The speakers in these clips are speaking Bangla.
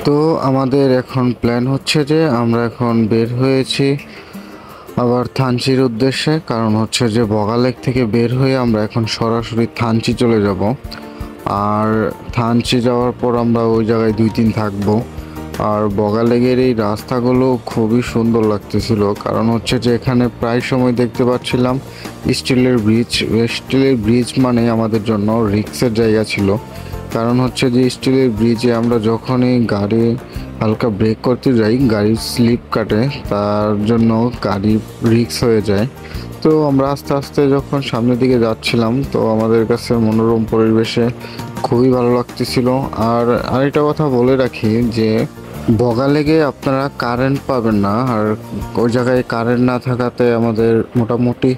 তো আমাদের এখন প্ল্যান হচ্ছে যে আমরা এখন বের হয়েছি আবার থানচির উদ্দেশ্যে। কারণ হচ্ছে যে বগা লেক থেকে বের হয়ে আমরা এখন সরাসরি থানচি চলে যাব। আর থানচি যাওয়ার পর আমরা ওই জায়গায় 2 দিন থাকবো। আর বগা লেকের এই রাস্তাগুলো খুবই সুন্দর লাগতেছিল, কারণ হচ্ছে যে এখানে প্রায় সময় দেখতে পাচ্ছিলাম স্টিলের ব্রিজ মানে আমাদের জন্য রিস্কের জায়গা ছিল। কারণ হচ্ছে যে স্টিলের ব্রিজে আমরা যখনই গাড়ি হালকা ব্রেক করতে যাই গাড়ির স্লিপ কাটে, তার জন্য গাড়ি রিস্ক হয়ে যায়। তো আমরা আস্তে আস্তে যখন সামনের দিকে যাচ্ছিলাম তো আমাদের কাছে মনোরম পরিবেশে খুবই ভালো লাগতেছিল। আর আরেকটা কথা বলে রাখি যে বগা লেগে আপনারা কারেন্ট পাবেন না। আর ওই জায়গায় কারেন্ট না থাকাতে আমাদের মোটামুটি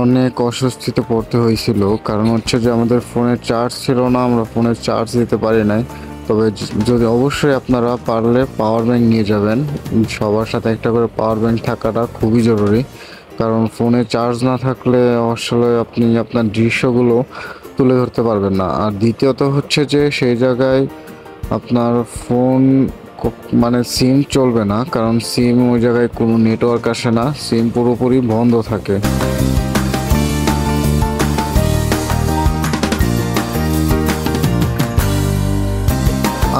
অনেক অস্বস্তিতে পড়তে হয়েছিল। কারণ হচ্ছে যে আমাদের ফোনের চার্জ ছিল না, আমরা ফোনের চার্জ দিতে পারি নাই। তবে যদি অবশ্যই আপনারা পারলে পাওয়ার ব্যাংক নিয়ে যাবেন। সবার সাথে একটা করে পাওয়ার ব্যাংক থাকাটা খুবই জরুরি, কারণ ফোনে চার্জ না থাকলে আসলে আপনি আপনার দৃশ্যগুলো তুলে ধরতে পারবেন না। আর দ্বিতীয়ত হচ্ছে যে সেই জায়গায় আপনার ফোন মানে সিম চলবে না, কারণ সিম ওই জায়গায় কোনো নেটওয়ার্ক আসে না, সিম পুরোপুরি বন্ধ থাকে।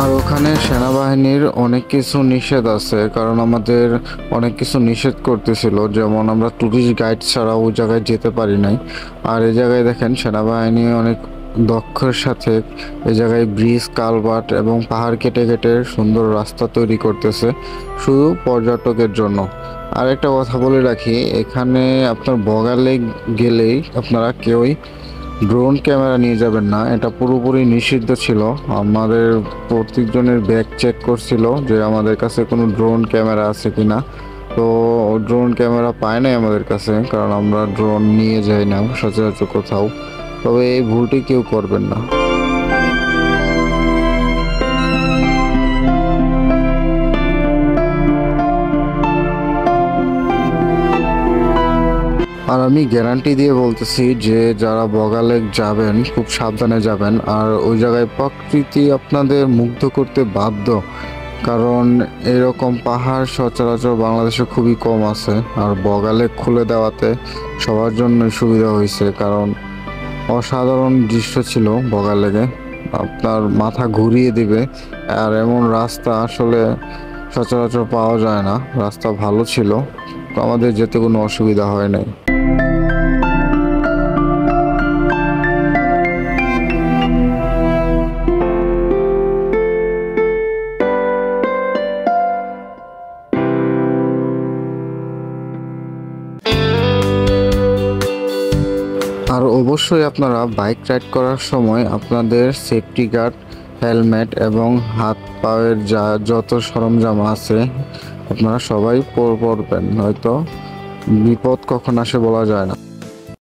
আর ওখানে সেনাবাহিনীর অনেক কিছু নিষেধ আছে, কারণ আমাদের অনেক কিছু নিষেধ করতেছিল, যেমন আমরা ট্যুরিস্ট গাইড ছাড়া ওই জায়গায় যেতে পারি নাই। আর এই জায়গায় দেখেন সেনাবাহিনী অনেক দক্ষের সাথে এই জায়গায় ব্রিজ, কালভার্ট এবং পাহাড় কেটে কেটে সুন্দর রাস্তা তৈরি করতেছে শুধু পর্যটকের জন্য। আর একটা কথা বলে রাখি, এখানে আপনার বগা লেক গেলেই আপনারা কেউই ড্রোন ক্যামেরা নিয়ে যাবেন না, এটা পুরোপুরি নিষিদ্ধ ছিল। আমাদের প্রত্যেকজনের ব্যাগ চেক করছিল যে আমাদের কাছে কোনো ড্রোন ক্যামেরা আছে কিনা। তো ড্রোন ক্যামেরা পায় নাই আমাদের কাছে, কারণ আমরা ড্রোন নিয়ে যাই না সচরাচর কোথাও। তবে এই ভুলটি কেউ করবেন না। আর আমি গ্যারান্টি দিয়ে বলতেছি যে যারা বগা লেক যাবেন খুব সাবধানে যাবেন। আর ওই জায়গায় প্রকৃতি আপনাদের মুগ্ধ করতে বাধ্য, কারণ এরকম পাহাড় সচরাচর বাংলাদেশে খুবই কম আছে। আর বগা লেক খুলে দেওয়াতে সবার জন্য সুবিধা হয়েছে, কারণ অসাধারণ দৃশ্য ছিল বগা লেকে, আপনার মাথা ঘুরিয়ে দিবে। আর এমন রাস্তা আসলে সচরাচর পাওয়া যায় না, রাস্তা ভালো ছিল, আমাদের যেতে কোনো অসুবিধা হয় নাই। আর অবশ্যই আপনারা বাইক রাইড করার সময় আপনাদের সেফটি গার্ড, হেলমেট এবং হাত পায়ের যত সরঞ্জাম আছে আপনারা সবাই পরবেন, হয়তো বিপদ কখন আসে বলা যায় না।